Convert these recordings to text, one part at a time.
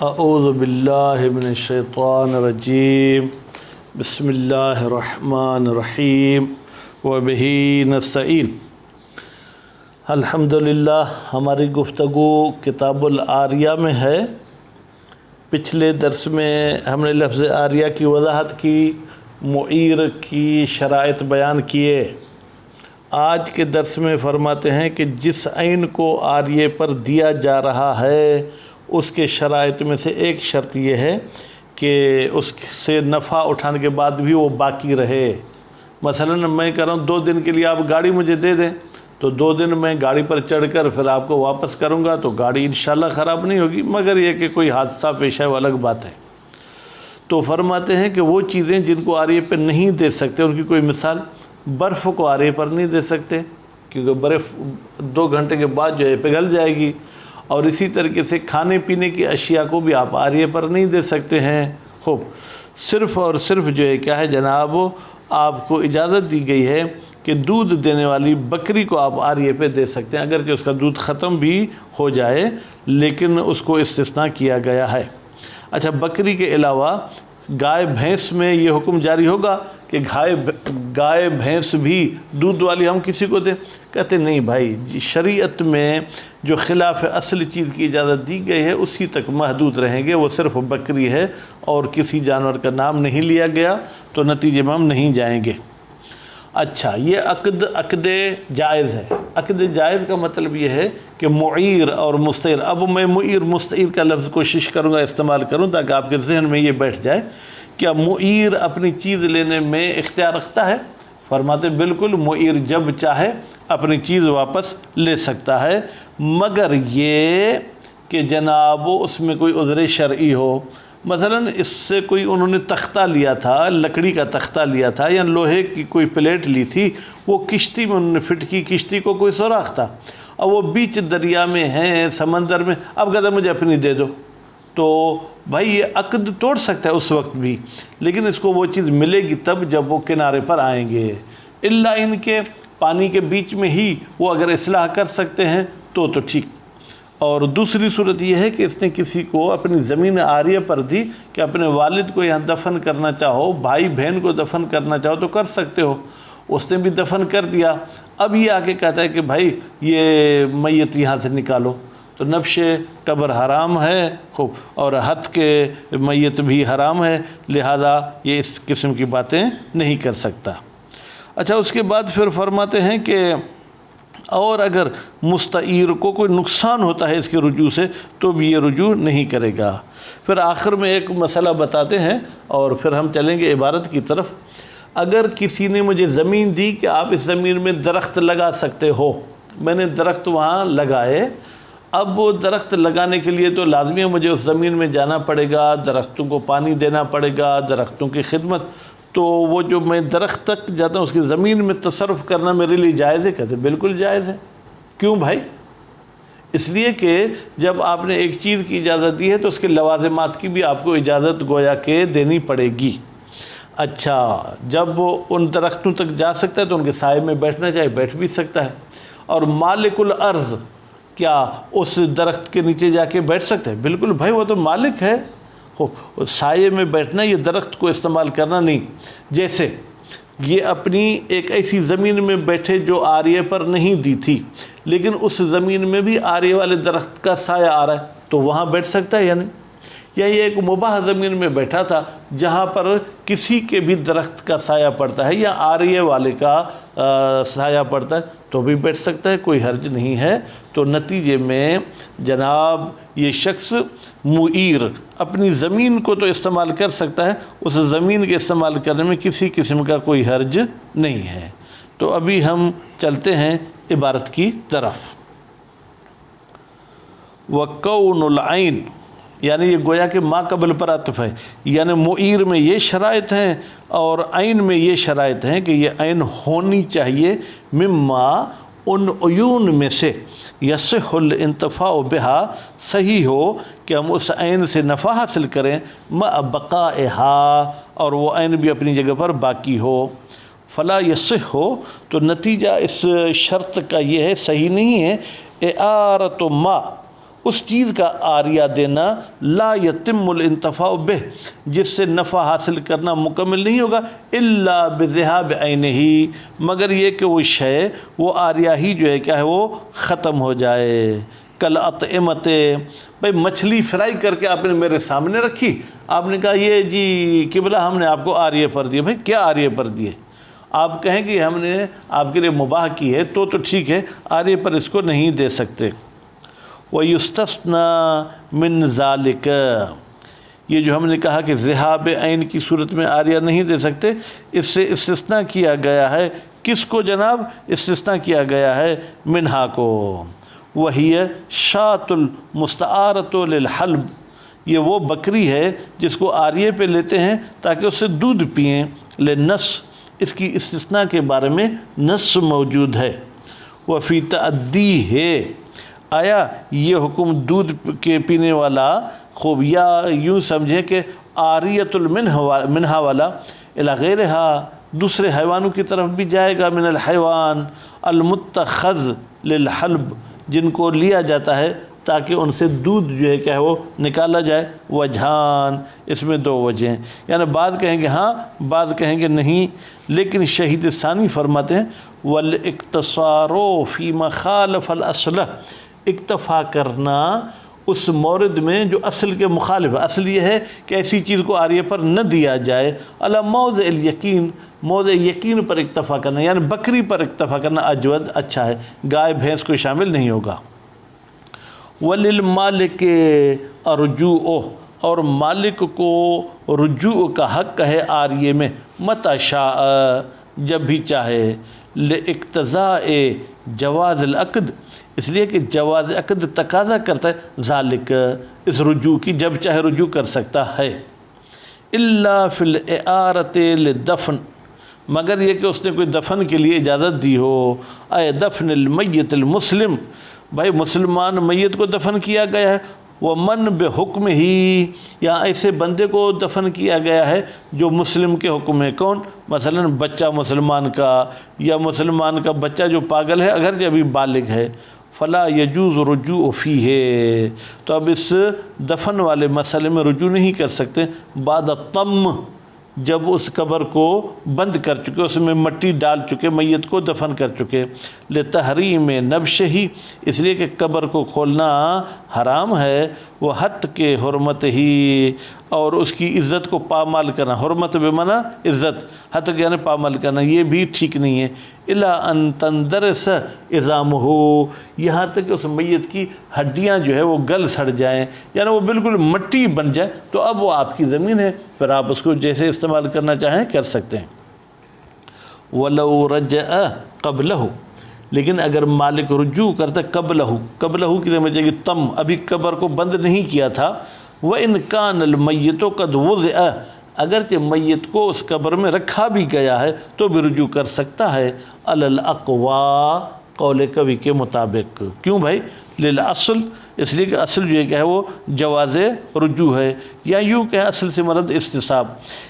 اعوذ باللہ من الشیطان الرجیم بسم اللہ الرحمن الرحیم وبہ نستعین۔ الحمدللہ ہماری گفتگو کتاب العاریہ میں ہے۔ پچھلے درس میں ہم نے لفظ عاریہ کی وضاحت کی، معیر کی شرائط بیان کیے۔ آج کے درس میں فرماتے ہیں کہ جس عین کو عاریہ پر دیا جا رہا ہے اس کے شرائط میں سے ایک شرط یہ ہے کہ اس سے نفع اٹھانے کے بعد بھی وہ باقی رہے۔ مثلا میں کہہ رہا ہوں 2 دن کے لیے آپ گاڑی مجھے دے دیں، تو 2 دن میں گاڑی پر چڑھ کر پھر آپ کو واپس کروں گا تو گاڑی انشاءاللہ خراب نہیں ہوگی، مگر یہ کہ کوئی حادثہ پیش ہے وہ الگ بات ہے۔ تو فرماتے ہیں کہ وہ چیزیں جن کو عاریہ پہ نہیں دے سکتے، ان کی کوئی مثال، برف کو عاریہ پر نہیں دے سکتے کیونکہ برف 2 گھنٹے کے بعد جو ہے پگھل جائے گی، اور اسی طریقے سے کھانے پینے کی اشیاء کو بھی آپ عاریہ پر نہیں دے سکتے ہیں۔ خوب، صرف اور صرف جو ہے کیا ہے جناب، آپ کو اجازت دی گئی ہے کہ دودھ دینے والی بکری کو آپ عاریہ پہ دے سکتے ہیں، اگرچہ اس کا دودھ ختم بھی ہو جائے لیکن اس کو استثناء کیا گیا ہے۔ اچھا، بکری کے علاوہ گائے بھینس میں یہ حکم جاری ہوگا کہ گائے بھینس بھی دودھ والی ہم کسی کو دیں؟ کہتے نہیں بھائی، شریعت میں جو خلاف اصل چیز کی اجازت دی گئی ہے اسی تک محدود رہیں گے، وہ صرف بکری ہے اور کسی جانور کا نام نہیں لیا گیا، تو نتیجے میں ہم نہیں جائیں گے۔ اچھا، یہ عقد جائز ہے۔ عقد جائز کا مطلب یہ ہے کہ معیر اور مستعیر، اب میں معیر مستعیر کا لفظ کوشش کروں گا استعمال کروں تاکہ آپ کے ذہن میں یہ بیٹھ جائے۔ کیا معیر اپنی چیز لینے میں اختیار رکھتا ہے؟ فرماتے بالکل، معیر جب چاہے اپنی چیز واپس لے سکتا ہے، مگر یہ کہ جناب اس میں کوئی عذر شرعی ہو۔ مثلا اس سے کوئی انہوں نے تختہ لیا تھا، لکڑی کا تختہ لیا تھا یا لوہے کی کوئی پلیٹ لی تھی، وہ کشتی میں انہوں نے فٹ کی، کشتی کو کوئی سوراخ تھا اور وہ بیچ دریا میں ہیں، سمندر میں، اب کہتا ہے مجھے اپنی دے دو، تو بھائی یہ عقد توڑ سکتا ہے اس وقت بھی، لیکن اس کو وہ چیز ملے گی تب جب وہ کنارے پر آئیں گے، الا ان کے پانی کے بیچ میں ہی وہ اگر اصلاح کر سکتے ہیں تو ٹھیک۔ اور دوسری صورت یہ ہے کہ اس نے کسی کو اپنی زمین عاریہ پر دی کہ اپنے والد کو یہاں دفن کرنا چاہو، بھائی بہن کو دفن کرنا چاہو تو کر سکتے ہو، اس نے بھی دفن کر دیا، اب یہ آگے کہتا ہے کہ بھائی یہ میت یہاں سے نکالو، تو نبش قبر حرام ہے خوب، اور حد کے میت بھی حرام ہے، لہذا یہ اس قسم کی باتیں نہیں کر سکتا۔ اچھا، اس کے بعد پھر فرماتے ہیں کہ اور اگر مستعیر کو کوئی نقصان ہوتا ہے اس کے رجوع سے تو بھی یہ رجوع نہیں کرے گا۔ پھر آخر میں ایک مسئلہ بتاتے ہیں اور پھر ہم چلیں گے عبارت کی طرف۔ اگر کسی نے مجھے زمین دی کہ آپ اس زمین میں درخت لگا سکتے ہو، میں نے درخت وہاں لگائے، اب وہ درخت لگانے کے لیے تو لازمی ہے مجھے اس زمین میں جانا پڑے گا، درختوں کو پانی دینا پڑے گا، درختوں کی خدمت، تو وہ جو میں درخت تک جاتا ہوں اس کی زمین میں تصرف کرنا میرے لیے جائز ہے؟ کہتے بالکل جائز ہے۔ کیوں بھائی؟ اس لیے کہ جب آپ نے ایک چیز کی اجازت دی ہے تو اس کے لوازمات کی بھی آپ کو اجازت گویا کہ دینی پڑے گی۔ اچھا، جب وہ ان درختوں تک جا سکتا ہے تو ان کے سائے میں بیٹھنا چاہے بیٹھ بھی سکتا ہے، اور مالک الارض کیا اس درخت کے نیچے جا کے بیٹھ سکتا ہے؟ بالکل بھائی، وہ تو مالک ہے، سائے میں بیٹھنا، یہ درخت کو استعمال کرنا نہیں۔ جیسے یہ اپنی ایک ایسی زمین میں بیٹھے جو عاریہ پر نہیں دی تھی، لیکن اس زمین میں بھی عاریہ والے درخت کا سایہ آ رہا ہے تو وہاں بیٹھ سکتا ہے یا نہیں؟ یا یہ ایک مباح زمین میں بیٹھا تھا جہاں پر کسی کے بھی درخت کا سایہ پڑتا ہے یا عاریہ والے کا سایہ پڑتا ہے تو بھی بیٹھ سکتا ہے، کوئی حرج نہیں ہے۔ تو نتیجے میں جناب یہ شخص معیر اپنی زمین کو تو استعمال کر سکتا ہے، اس زمین کے استعمال کرنے میں کسی قسم کا کوئی حرج نہیں ہے۔ تو ابھی ہم چلتے ہیں عبارت کی طرف۔ وَقَوْنُ الْعَيْنِ، یعنی یہ گویا کہ ما قبل پر عطف ہے، یعنی معیر میں یہ شرائط ہیں اور عین میں یہ شرائط ہیں کہ یہ عین ہونی چاہیے، مما ان عیون میں سے، یصح الانتفاع بہا، صحیح ہو کہ ہم اس عین سے نفع حاصل کریں، مع بقائہا، اور وہ عین بھی اپنی جگہ پر باقی ہو۔ فلا یصح ہو، تو نتیجہ اس شرط کا یہ ہے، صحیح نہیں ہے، اعارۃ ما، اس چیز کا آریہ دینا لا یتم الانتفاع بہ، جس سے نفع حاصل کرنا مکمل نہیں ہوگا، الا بذہاب عینہ، مگر یہ کہ وہ شے، وہ آریہ ہی جو ہے کیا ہے وہ ختم ہو جائے۔ کل اطعمت، بھائی مچھلی فرائی کر کے آپ نے میرے سامنے رکھی، آپ نے کہا یہ جی قبلہ ہم نے آپ کو آریہ پر دیے، بھائی کیا آریہ پر دیے؟ آپ کہیں کہ ہم نے آپ کے لیے مباح کی ہے تو ٹھیک ہے، آریہ پر اس کو نہیں دے سکتے۔ وَيُسْتَثْنَى مِن ذَلِكَ، یہ جو ہم نے کہا کہ ذہاب عین کی صورت میں آریہ نہیں دے سکتے، اس سے استثناء کیا گیا ہے، کس کو جناب؟ استثناء کیا گیا ہے منہا کو۔ وَهِيَ شَاةُ الْمُسْتَعَارَةُ لِلْحَلْبِ، یہ وہ بکری ہے جس کو آریے پہ لیتے ہیں تاکہ اس سے دودھ پئیں، لِلنَّص، اس کی استثناء کے بارے میں نص موجود ہے۔ وفی تعدی ہے، آیا یہ حکم دودھ کے پینے والا خوب، یا یوں سمجھیں کہ آریت المنہا والا الی غیرہا، دوسرے حیوانوں کی طرف بھی جائے گا، من الحیوان المتخذ للحلب، جن کو لیا جاتا ہے تاکہ ان سے دودھ جو ہے کیا ہے وہ نکالا جائے۔ وجہان، اس میں دو وجہ ہیں، یعنی بعض کہیں گے ہاں، بعض کہیں گے نہیں، لیکن شہید ثانی فرماتے ہیں والاقتصار فیما خالف الاصل، اکتفا کرنا اس مورد میں جو اصل کے مخالف ہے۔ اصل یہ ہے کہ ایسی چیز کو آریہ پر نہ دیا جائے، علی موضع الیقین، موضع یقین پر اکتفا کرنا، یعنی بکری پر اکتفا کرنا اجود، اچھا ہے، گائے بھینس کو شامل نہیں ہوگا۔ وَلِلْمَالِكِ الرُّجُوعُ، اور مالک کو رجوع کا حق ہے آریے میں، متى شاء، جب بھی چاہے، لِاقْتِضَاءِ جواز العقد، اس لیے کہ جواز عقد تقاضا کرتا ہے ذالک، اس رجوع کی، جب چاہے رجوع کر سکتا ہے۔ الا فی الاعارۃ للدفن، مگر یہ کہ اس نے کوئی دفن کے لیے اجازت دی ہو، اے دفن المیت المسلم، بھائی مسلمان میت کو دفن کیا گیا ہے، ومن بحکم ہی، یا ایسے بندے کو دفن کیا گیا ہے جو مسلم کے حکم ہے، کون؟ مثلا بچہ مسلمان کا، یا مسلمان کا بچہ جو پاگل ہے اگرچہ ابھی بالغ ہے، فلا یجوز رجوع فیہ، تو اب اس دفن والے مسئلے میں رجوع نہیں کر سکتے، بعد الطم، جب اس قبر کو بند کر چکے، اس میں مٹی ڈال چکے، میت کو دفن کر چکے، لتحریم نبشہ، اس لیے کہ قبر کو کھولنا حرام ہے، وہ حت کے حرمت ہی، اور اس کی عزت کو پامال کرنا، حرمت بمعنی عزت، حت یعنی پامال کرنا، یہ بھی ٹھیک نہیں ہے۔ الا ان تندرس عظامہ، یہاں تک کہ اس میت کی ہڈیاں جو ہے وہ گل سڑ جائیں، یعنی وہ بالکل مٹی بن جائے، تو اب وہ آپ کی زمین ہے، پھر آپ اس کو جیسے استعمال کرنا چاہیں کر سکتے ہیں۔ وَلَوْ رَجَعَ قَبْلَهُ، لیکن اگر مالک رجوع کرتا قبلہ کی سمجھے گی تم، ابھی قبر کو بند نہیں کیا تھا، وَإِنْ كَانَ الْمَيِّتُ قَدْ وُضِعَ، اگرچہ میت کو اس قبر میں رکھا بھی گیا ہے تو بھی رجوع کر سکتا ہے، علی الاقوا، قول قوی کے مطابق۔ کیوں بھائی؟ للاصل، اس لیے کہ اصل جو ہے کیا ہے وہ جواز رجوع ہے، یا یوں کہ اصل سے مراد استصحاب،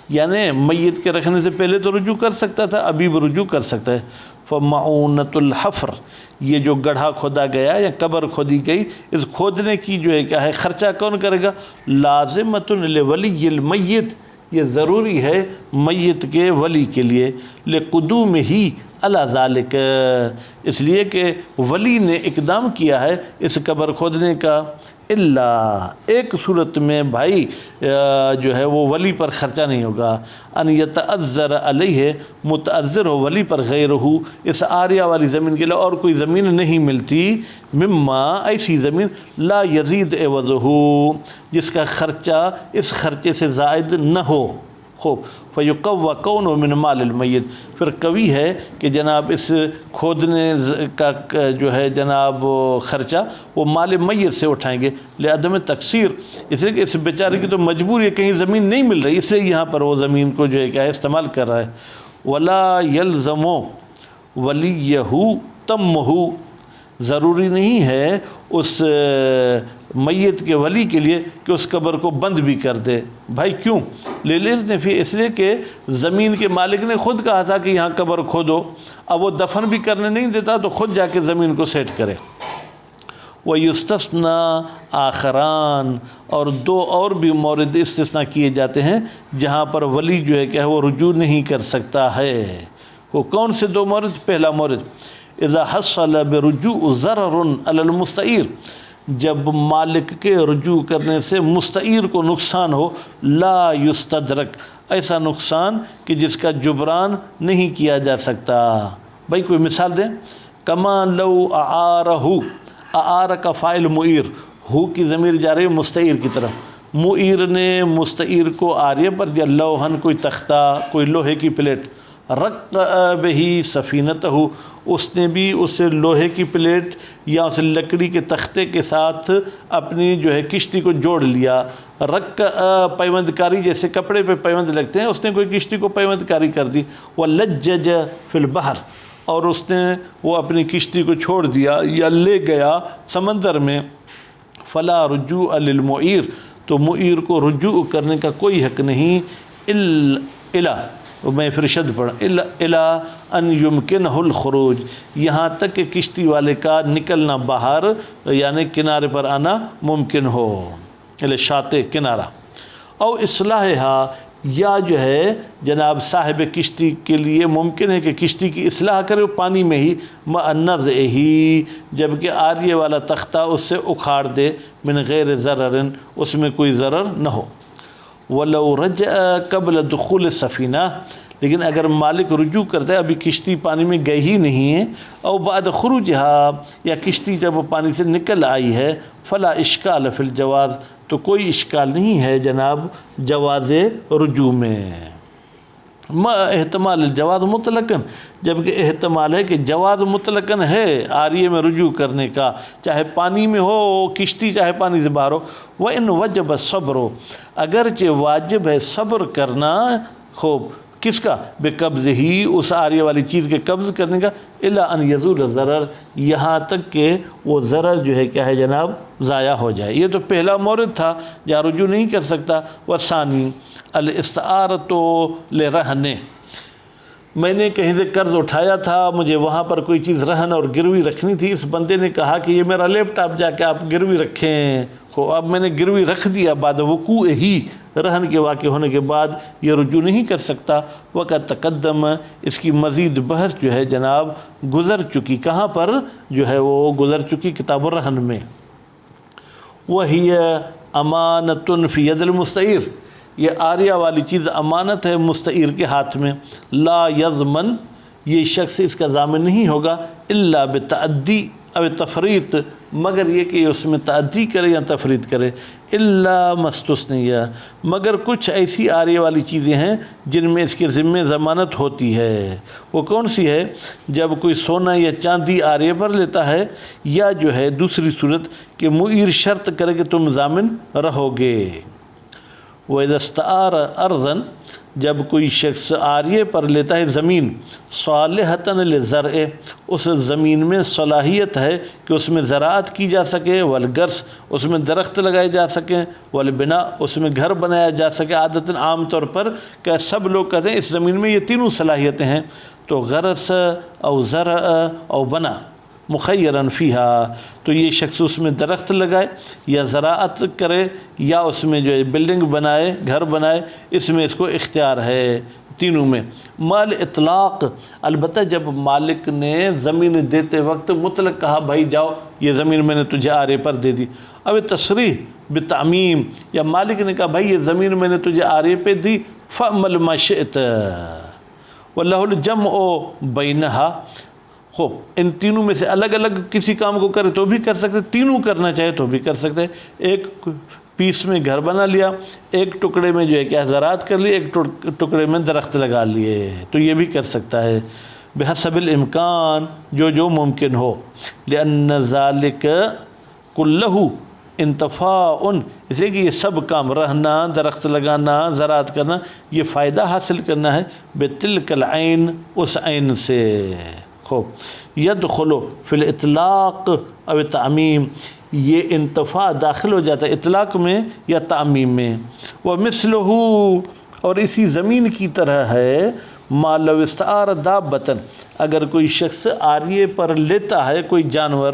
یعنی میت کے رکھنے سے پہلے تو رجوع کر سکتا تھا، ابھی بھی رجوع کر سکتا ہے۔ فمعونۃ الحفر، یہ جو گڑھا کھودا گیا یا قبر کھودی گئی، اس کھودنے کی جو ہے کیا ہے خرچہ کون کرے گا؟ لازمۃ لولی المیت، یہ ضروری ہے میت کے ولی کے لیے، لقدوم ہی علی ذالک، اس لیے کہ ولی نے اقدام کیا ہے اس قبر کھودنے کا۔ الا، ایک صورت میں بھائی جو ہے وہ ولی پر خرچہ نہیں ہوگا، ان یتعذر علیہ، متعذر ہو ولی پر غیرہ، اس آریہ والی زمین کے لیے اور کوئی زمین نہیں ملتی، مما، ایسی زمین، لا یزید عوضہ، جس کا خرچہ اس خرچے سے زائد نہ ہو۔ خوب، فیقوی کونہ من مال المیت، پھر قوی ہے کہ جناب اس کھودنے کا جو ہے جناب خرچہ وہ مال میت سے اٹھائیں گے، لعدم تقصیر، اس لیے کہ اس بیچارے کی تو مجبوری ہے، کہیں زمین نہیں مل رہی، اس لیے یہاں پر وہ زمین کو جو ہے کیا ہے استعمال کر رہا ہے۔ ولا یلزم ولیہ تمہ، ضروری نہیں ہے اس میت کے ولی کے لیے کہ اس قبر کو بند بھی کر دے، بھائی کیوں؟ لِلْإِذْنِ فِي، اس لیے کہ زمین کے مالک نے خود کہا تھا کہ یہاں قبر کھودو، اب وہ دفن بھی کرنے نہیں دیتا تو خود جا کے زمین کو سیٹ کرے۔ وَيُسْتَثْنَى آخران، اور دو اور بھی مورد استثناء کیے جاتے ہیں جہاں پر ولی جو ہے کہ وہ رجوع نہیں کر سکتا ہے۔ وہ کون سے دو مورد؟ پہلا مورد اذا حصل برجوع ضرر علی المستعیر، جب مالک کے رجوع کرنے سے مستعیر کو نقصان ہو، لا یستدرک، ایسا نقصان کہ جس کا جبران نہیں کیا جا سکتا۔ بھائی کوئی مثال دیں؟ کما لو اعارہ، اعارہ کا فاعل معیر، ہو کی ضمیر جا رہی ہے مستعیر کی طرف، معیر نے مستعیر کو عاریہ پر دیا، لوہن کوئی تختہ، کوئی لوہے کی پلیٹ، رق بہی سفینتہ، اس نے بھی اسے لوہے کی پلیٹ یا اسے لکڑی کے تختے کے ساتھ اپنی جو ہے کشتی کو جوڑ لیا۔ رق پیوند کاری، جیسے کپڑے پہ پیوند لگتے ہیں، اس نے کوئی کشتی کو پیوند کاری کر دی۔ وَلَجَّجَ فِي الْبَحْرِ، اور اس نے وہ اپنی کشتی کو چھوڑ دیا یا لے گیا سمندر میں۔ فلا رجوع للمعیر، تو معیر کو رجوع کرنے کا کوئی حق نہیں، الا، میں پھر شد پڑھا، الا ان یمکنہ الخروج، یہاں تک کہ کشتی والے کا نکلنا باہر یعنی کنارے پر آنا ممکن ہو، شاطئ کنارہ، او اصلاحہا، یا جو ہے جناب صاحب کشتی کے لیے ممکن ہے کہ کشتی کی اصلاح کرے وہ پانی میں ہی، مع نزعہ، جبکہ عاریہ والا تختہ اس سے اکھاڑ دے، من غیر ضرر، اس میں کوئی ضرر نہ ہو۔ وَلَوْ رَجَعَ قَبْلَ دُخُولِ السَّفِینَةِ، لیکن اگر مالک رجوع کرتا ہے، ابھی کشتی پانی میں گئی ہی نہیں ہے، او بعد خروجہا، یا کشتی جب وہ پانی سے نکل آئی ہے، فلا اشکال فی الجواز، تو کوئی اشکال نہیں ہے جناب جواز رجوع میں، ما احتمال الجواز مطلقاً، جبکہ احتمال ہے کہ جواز مطلقاً ہے عاریہ میں رجوع کرنے کا، چاہے پانی میں ہو کشتی، چاہے پانی سے باہر ہو۔ وَإِنْ وَجَبَ الصَّبْرُ، اگرچہ واجب ہے صبر کرنا، خوب کس کا؟ بے قبض ہی، اس عاریہ والی چیز کے قبض کرنے کا، الا ان یزول الضرر، یہاں تک کہ وہ ضرر جو ہے کیا ہے جناب ضائع ہو جائے۔ یہ تو پہلا مورد تھا جہاں رجوع نہیں کر سکتا۔ والثانی الاستعارۃ لرہن، میں نے کہیں سے قرض اٹھایا تھا، مجھے وہاں پر کوئی چیز رہن اور گروی رکھنی تھی، اس بندے نے کہا کہ یہ میرا لیپ ٹاپ جا کے آپ گروی رکھیں، اب میں نے گروی رکھ دیا، بعد وقوع ہی، رہن کے واقع ہونے کے بعد یہ رجوع نہیں کر سکتا۔ وقت تقدم، اس کی مزید بحث جو ہے جناب گزر چکی، کہاں پر جو ہے وہ گزر چکی کتاب الرہن میں۔ وَهِيَ أَمَانَةٌ فِي يَدِ الْمُسْتَعِيرِ، یہ عاریہ والی چیز امانت ہے مستعیر کے ہاتھ میں، لا یضمن، یہ شخص اس کا ضامن نہیں ہوگا، الا بتعدی او تفریط، مگر یہ کہ اس میں تعدی کرے یا تفریط کرے، الا مستثنیہ، مگر کچھ ایسی عاریہ والی چیزیں ہیں جن میں اس کے ذمے ضمانت ہوتی ہے۔ وہ کون سی ہے؟ جب کوئی سونا یا چاندی عاریہ پر لیتا ہے، یا جو ہے دوسری صورت کہ معیر شرط کرے کہ تم ضامن رہو گے۔ وَإِذَا اسْتَعَارَ أَرْضًا، جب کوئی شخص عاریہ پر لیتا ہے زمین، صالحةً للزرع، اس زمین میں صلاحیت ہے کہ اس میں زراعت کی جا سکے، والغرس، اس میں درخت لگائے جا سکیں، والبناء، اس میں گھر بنایا جا سکے، عادتاً عام طور پر کہ سب لوگ کہتے ہیں اس زمین میں یہ تینوں صلاحیتیں ہیں، تو غرس او زرع او بنا مخیراً فیہا، تو یہ شخص اس میں درخت لگائے یا زراعت کرے یا اس میں جو ہے بلڈنگ بنائے، گھر بنائے، اس میں اس کو اختیار ہے تینوں میں۔ مال اطلاق، البتہ جب مالک نے زمین دیتے وقت مطلق کہا بھائی جاؤ یہ زمین میں نے تجھے عاریہ پر دے دی، اب تصریح بتعمیم، یا مالک نے کہا بھائی یہ زمین میں نے تجھے عاریہ پہ دی، فعمل ما شئت واللہ الجمع بینہا، خوب ان تینوں میں سے الگ الگ کسی کام کو کرے تو بھی کر سکتے، تینوں کرنا چاہے تو بھی کر سکتے، ایک پیس میں گھر بنا لیا، ایک ٹکڑے میں جو ہے کیا زراعت کر لی، ایک ٹکڑے میں درخت لگا لیے، تو یہ بھی کر سکتا ہے بحسب الامکان، جو ممکن ہو، لأن ذالک کلہ انتفاع، اس لیے کہ یہ سب کام، رہنا، درخت لگانا، زراعت کرنا، یہ فائدہ حاصل کرنا ہے بتلک العین، اس عین سے۔ خوب یدخل فی الاطلاق او تعمیم، یہ انتفاع داخل ہو جاتا ہے اطلاق میں یا تعمیم میں۔ ومثلہ، اور اسی زمین کی طرح ہے، ما لو استعار دابۃ، اگر کوئی شخص عاریہ پر لیتا ہے کوئی جانور،